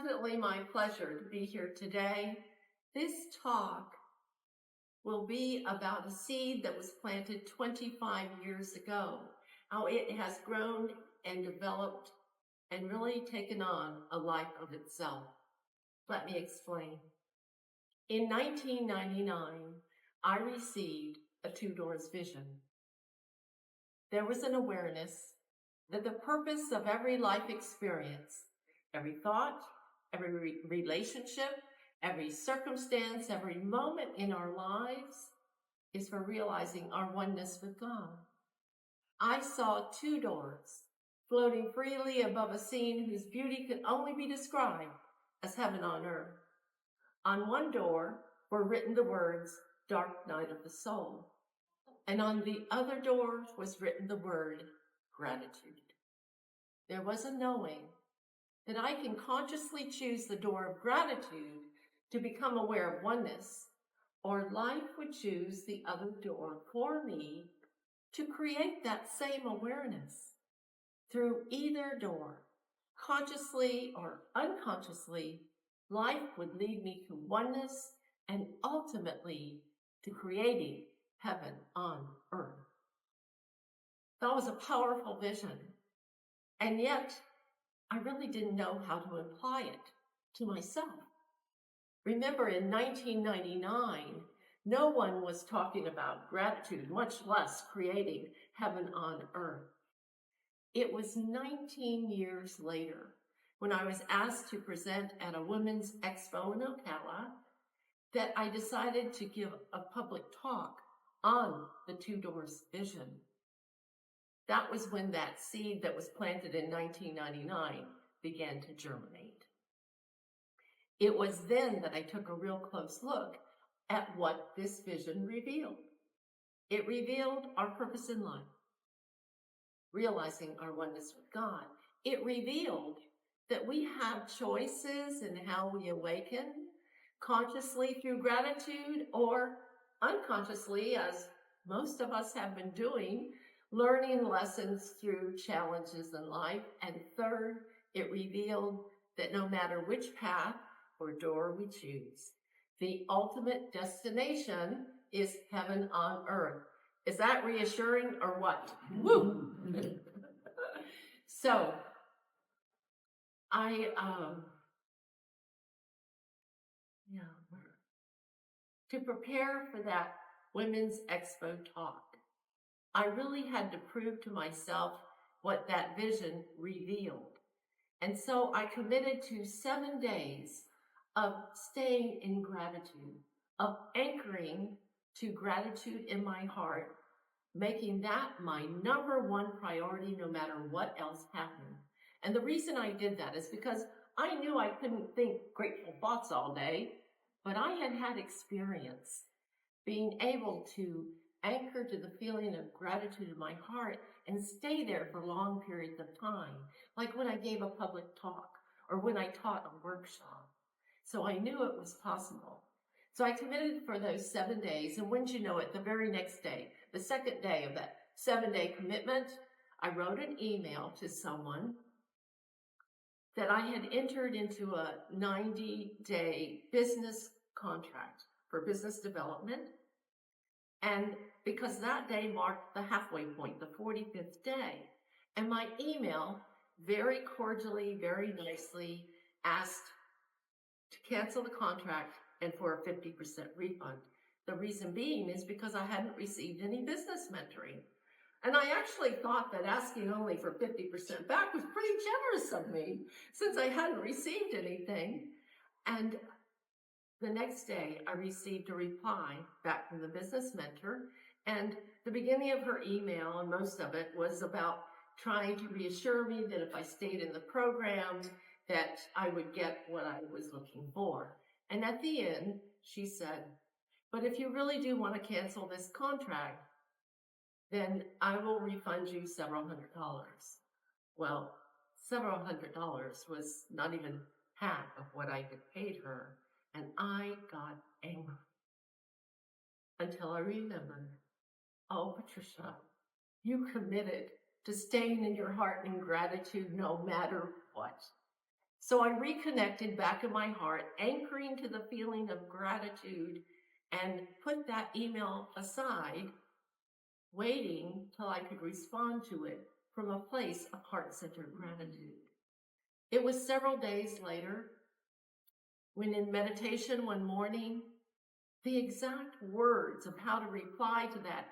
definitely my pleasure to be here today. This talk will be about a seed that was planted 25 years ago, how it has grown and developed and really taken on a life of itself. Let me explain. In 1999, I received a two-doors vision. There was an awareness that the purpose of every life experience, every thought, every relationship, every circumstance, every moment in our lives is for realizing our oneness with God. I saw two doors floating freely above a scene whose beauty could only be described as heaven on earth. On one door were written the words, "Dark Night of the Soul," and on the other door was written the word, "Gratitude." There was a knowing that I can consciously choose the door of gratitude to become aware of oneness, or life would choose the other door for me to create that same awareness. Through either door, consciously or unconsciously, life would lead me to oneness and ultimately to creating heaven on earth. That was a powerful vision, and yet I really didn't know how to apply it to myself. Remember, in 1999, no one was talking about gratitude, much less creating heaven on earth. It was 19 years later, when I was asked to present at a women's expo in Ocala, that I decided to give a public talk on the two doors vision. That was when that seed that was planted in 1999 began to germinate. It was then that I took a real close look at what this vision revealed. It revealed our purpose in life, realizing our oneness with God. It revealed that we have choices in how we awaken, consciously through gratitude or unconsciously, as most of us have been doing, learning lessons through challenges in life. And third, it revealed that no matter which path or door we choose, the ultimate destination is heaven on earth. Is that reassuring or what? Woo! So, to prepare for that Women's Expo talk, I really had to prove to myself what that vision revealed. And so I committed to 7 days of staying in gratitude, of anchoring to gratitude in my heart, making that my number one priority no matter what else happened. And the reason I did that is because I knew I couldn't think grateful thoughts all day, but I had had experience being able to anchor to the feeling of gratitude in my heart and stay there for long periods of time, like when I gave a public talk or when I taught a workshop. So I knew it was possible. So I committed for those 7 days, and wouldn't you know it, the very next day, the second day of that 7-day commitment, I wrote an email to someone that I had entered into a 90-day business contract for business development. And because that day marked the halfway point, the 45th day. And my email very cordially, very nicely asked to cancel the contract and for a 50% refund. The reason being is because I hadn't received any business mentoring. And I actually thought that asking only for 50% back was pretty generous of me, since I hadn't received anything. And the next day, I received a reply back from the business mentor, and the beginning of her email, and most of it, was about trying to reassure me that if I stayed in the program, that I would get what I was looking for. And at the end, she said, "But if you really do want to cancel this contract, then I will refund you several $100s. Well, several $100s was not even half of what I had paid her, and I got angry until I remembered, oh, Patricia, you committed to staying in your heart in gratitude no matter what. So I reconnected back in my heart, anchoring to the feeling of gratitude, and put that email aside, waiting till I could respond to it from a place of heart-centered gratitude. It was several days later when in meditation one morning, the exact words of how to reply to that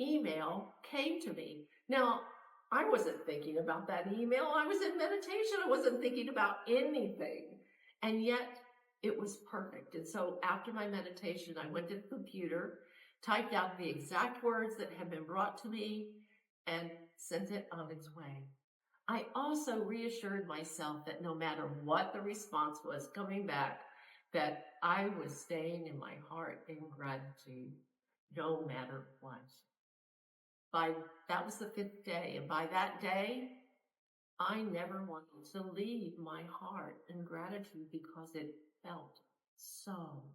email came to me. Now, I wasn't thinking about that email. I was in meditation. I wasn't thinking about anything. And yet it was perfect. And so after my meditation, I went to the computer, typed out the exact words that had been brought to me, and sent it on its way. I also reassured myself that no matter what the response was coming back, that I was staying in my heart in gratitude, no matter what. That was the 5th day, and by that day, I never wanted to leave my heart in gratitude because it felt so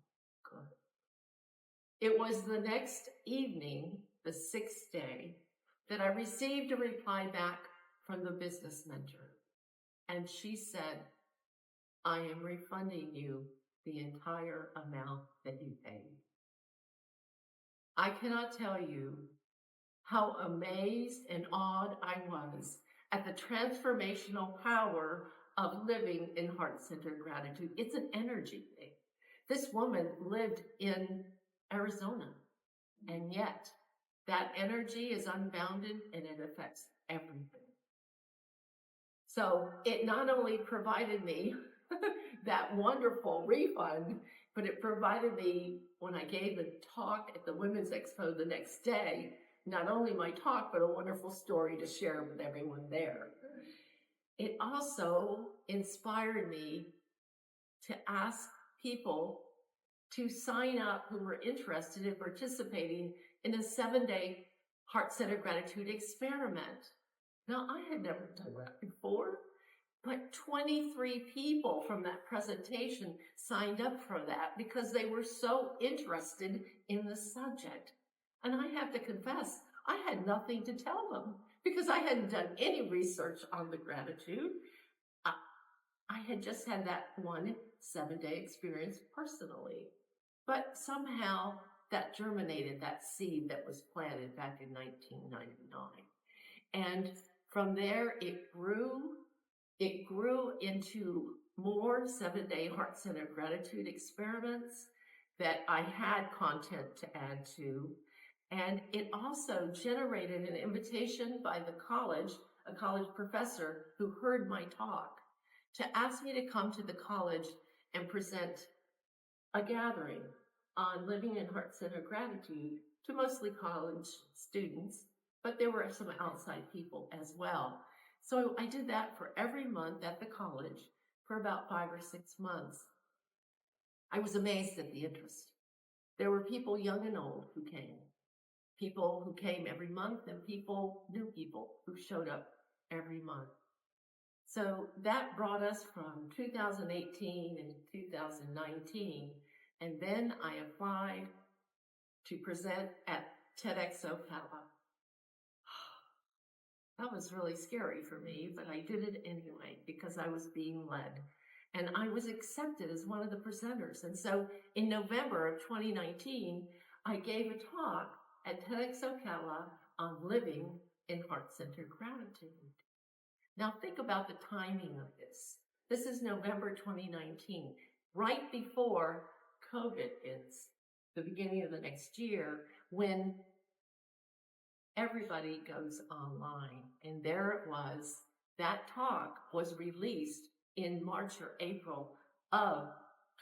good. It was the next evening, the 6th day, that I received a reply back from the business mentor, and she said, I am refunding you the entire amount that you paid. I cannot tell you how amazed and awed I was at the transformational power of living in heart-centered gratitude. It's an energy thing. This woman lived in Arizona, and yet that energy is unbounded and it affects everything. So it not only provided me that wonderful refund, but it provided me, when I gave a talk at the Women's Expo the next day, not only my talk, but a wonderful story to share with everyone there. It also inspired me to ask people to sign up who were interested in participating in a 7-day heart-centered gratitude experiment. Now, I had never done that before, but 23 people from that presentation signed up for that because they were so interested in the subject. And I have to confess, I had nothing to tell them because I hadn't done any research on the gratitude. I had just had that one 7-day experience personally. But somehow that germinated, that seed that was planted back in 1999. And from there, it grew into more 7-day heart-centered gratitude experiments that I had content to add to. And it also generated an invitation by the college, a college professor who heard my talk, to ask me to come to the college and present a gathering on living in heart-centered gratitude to mostly college students, but there were some outside people as well. So I did that for every month at the college for about 5 or 6 months. I was amazed at the interest. There were people young and old who came. People who came every month and new people who showed up every month. So that brought us from 2018 and 2019. And then I applied to present at TEDx Ocala. That was really scary for me, but I did it anyway because I was being led. And I was accepted as one of the presenters. And so in November of 2019, I gave a talk at TEDx Ocala on living in heart-centered gratitude. Now think about the timing of this. This is November 2019, right before COVID hits, the beginning of the next year, when everybody goes online. And there it was. That talk was released in March or April of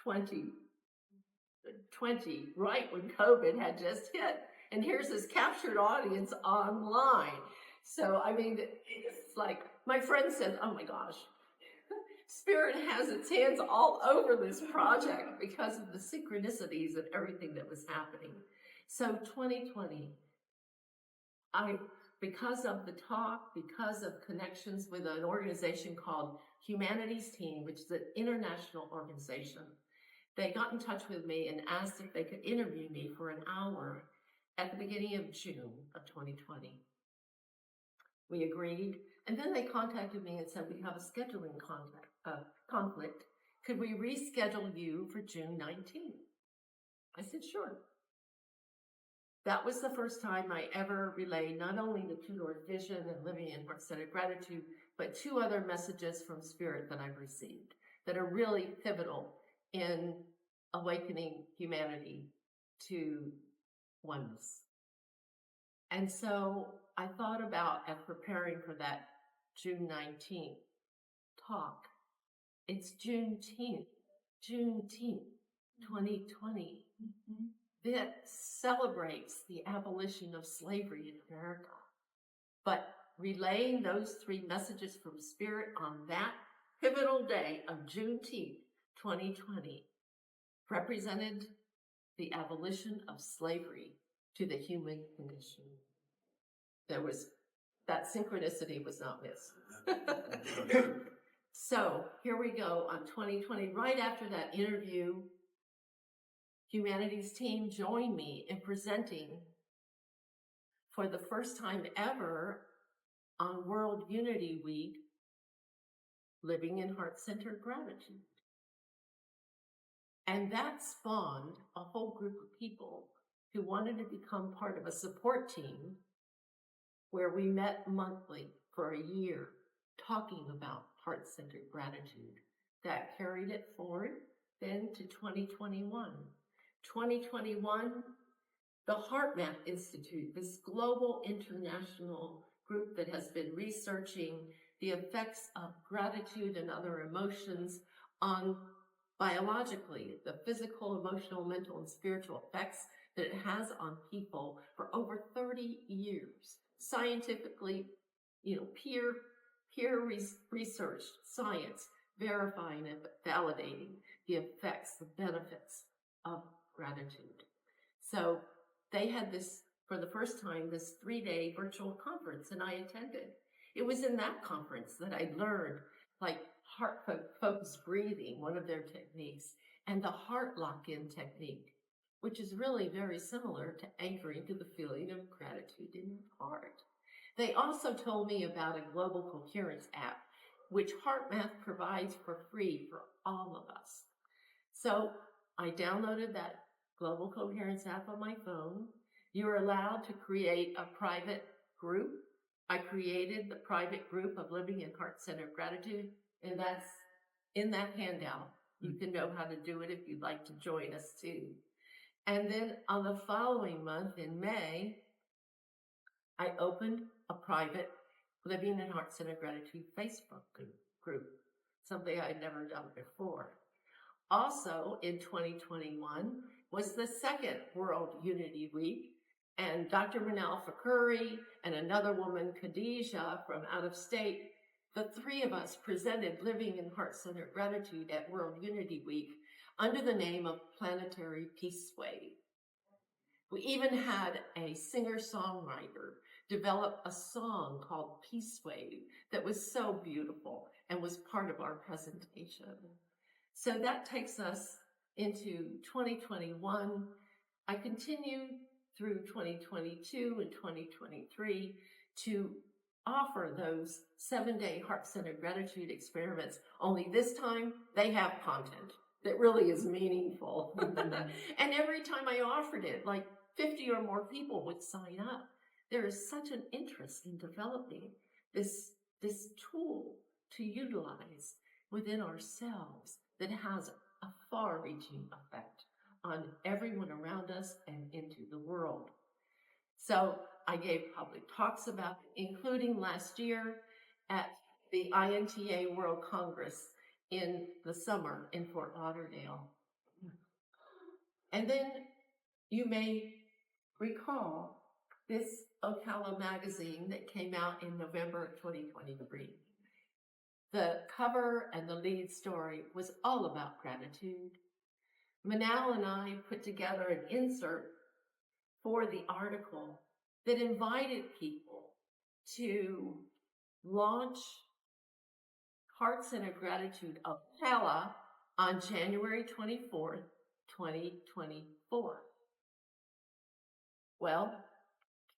2020, right when COVID had just hit. And here's this captured audience online. So, I mean, it's like, my friend said, oh my gosh, Spirit has its hands all over this project because of the synchronicities and everything that was happening. So 2020, because of the talk, because of connections with an organization called Humanities Team, which is an international organization, they got in touch with me and asked if they could interview me for an hour at the beginning of June of 2020. We agreed, and then they contacted me and said, we have a scheduling conflict, could we reschedule you for June 19th? I said, sure. That was the first time I ever relayed not only the True North vision and living in heart-centered gratitude, but 2 other messages from Spirit that I've received that are really pivotal in awakening humanity to oneness. And so I thought about, as preparing for that June 19th talk, it's Juneteenth, 2020, that celebrates the abolition of slavery in America. But relaying those 3 messages from Spirit on that pivotal day of Juneteenth, 2020, represented the abolition of slavery to the human condition. That synchronicity was not missed. So here we go on 2020. Right after that interview, Humanity's team joined me in presenting for the first time ever on World Unity Week, Living in Heart-Centered Gratitude. And that spawned a whole group of people who wanted to become part of a support team where we met monthly for a year talking about heart-centered gratitude. That carried it forward then to 2021. 2021, the HeartMath Institute, this global international group that has been researching the effects of gratitude and other emotions on biologically, the physical, emotional, mental, and spiritual effects that it has on people for over 30 years. Scientifically, peer researched science verifying and validating the effects, the benefits of gratitude. So they had this, for the first time, this 3-day virtual conference, and I attended. It was in that conference that I learned, like, heart-focused breathing, one of their techniques, and the heart lock-in technique, which is really very similar to anchoring to the feeling of gratitude in your heart. They also told me about a global coherence app, which HeartMath provides for free for all of us. So I downloaded that global coherence app on my phone. You're allowed to create a private group. I created the private group of Living in Heart-Centered Gratitude, and that's in that handout. You can know how to do it if you'd like to join us too. And then on the following month in May, I opened a private Living in Heart-Centered Gratitude Facebook group, something I'd never done before. Also in 2021 was the second World Unity Week, and Dr. Manal Fakuri and another woman, Khadijah, from out of state, the 3 of us presented Living in Heart-Centered Gratitude at World Unity Week under the name of Planetary Peace Wave. We even had a singer-songwriter develop a song called Peace Wave that was so beautiful and was part of our presentation. So that takes us into 2021. I continued through 2022 and 2023 to offer those 7-day heart-centered gratitude experiments, only this time they have content that really is meaningful. And every time I offered it, like 50 or more people would sign up. There is such an interest in developing this tool to utilize within ourselves that has a far-reaching effect on everyone around us and into the world. So I gave public talks about it, including last year at the INTA World Congress in the summer in Fort Lauderdale. And then you may recall this Ocala magazine that came out in November of 2023. The cover and the lead story was all about gratitude. Manal and I put together an insert for the article that invited people to launch Heart-Centered Gratitude Ocala on January 24th, 2024. Well,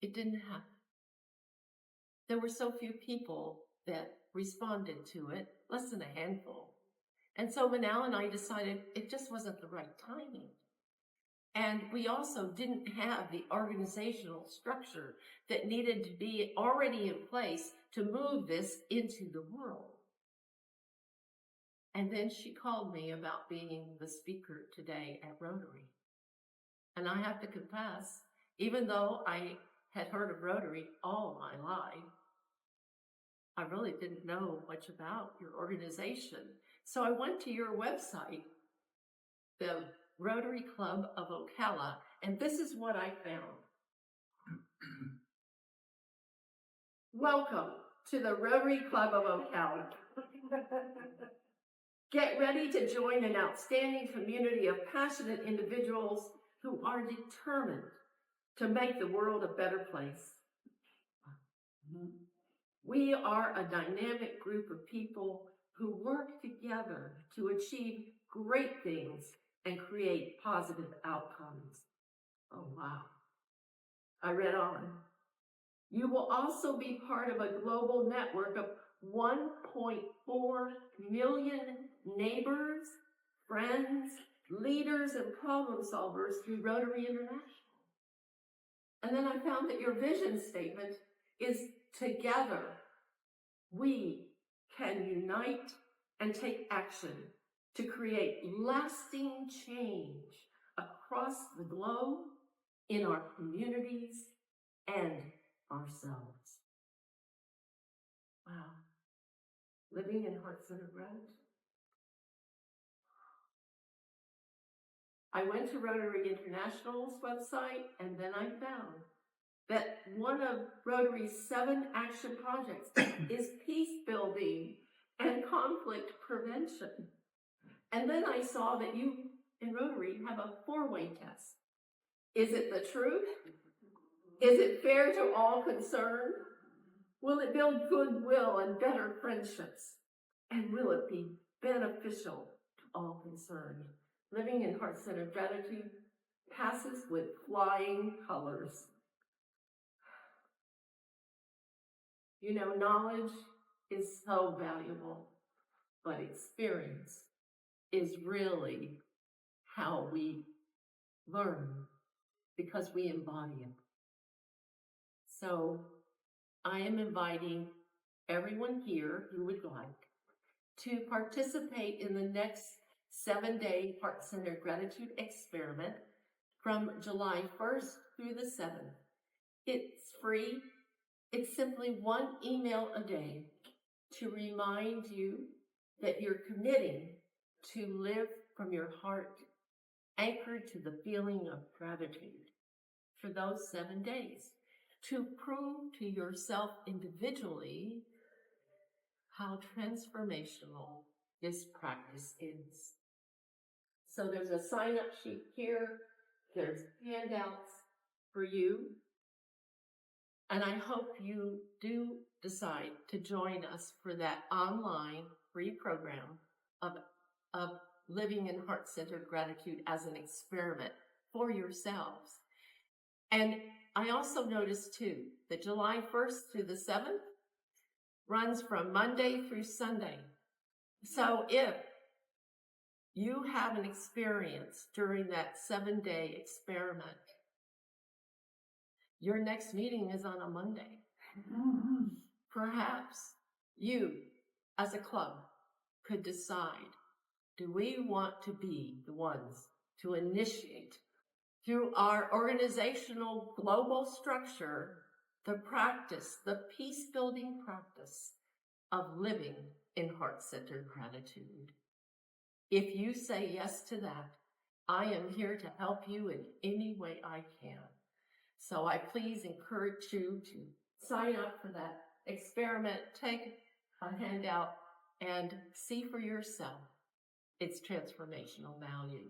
it didn't happen. There were so few people that responded to it, less than a handful. And so Manal and I decided it just wasn't the right timing. And we also didn't have the organizational structure that needed to be already in place to move this into the world. And then she called me about being the speaker today at Rotary. And I have to confess, even though I had heard of Rotary all my life, I really didn't know much about your organization. So I went to your website, the Rotary Club of Ocala, and this is what I found. Welcome to the Rotary Club of Ocala. Get ready to join an outstanding community of passionate individuals who are determined to make the world a better place. We are a dynamic group of people who work together to achieve great things and create positive outcomes. Oh, wow. I read on. You will also be part of a global network of 1.4 million neighbors, friends, leaders, and problem solvers through Rotary International. And then I found that your vision statement is together we can unite and take action to create lasting change across the globe, in our communities, and ourselves. Wow. Living in heart-centered gratitude. I went to Rotary International's website, and then I found that one of Rotary's 7 action projects is peace building and conflict prevention. And then I saw that you in Rotary have a 4-way test. Is it the truth? Is it fair to all concerned? Will it build goodwill and better friendships? And will it be beneficial to all concerned? Living in heart-centered gratitude passes with flying colors. You know, knowledge is so valuable, but experience is really how we learn, because we embody it. So I am inviting everyone here who would like to participate in the next 7-day heart-centered gratitude experiment from July 1st through the 7th. It's free. It's simply 1 email a day to remind you that you're committing to live from your heart, anchored to the feeling of gratitude for those 7 days, to prove to yourself individually how transformational this practice is. So there's a sign-up sheet here. There's handouts for you. And I hope you do decide to join us for that online free program of living in heart-centered gratitude as an experiment for yourselves. And I also noticed too that July 1st through the 7th runs from Monday through Sunday. So if you have an experience during that 7-day experiment, your next meeting is on a Monday. Perhaps you, as a club, could decide, do we want to be the ones to initiate, through our organizational global structure, the practice, the peace-building practice of living in heart-centered gratitude? If you say yes to that, I am here to help you in any way I can. So I please encourage you to sign up for that experiment, take a handout, and see for yourself its transformational value.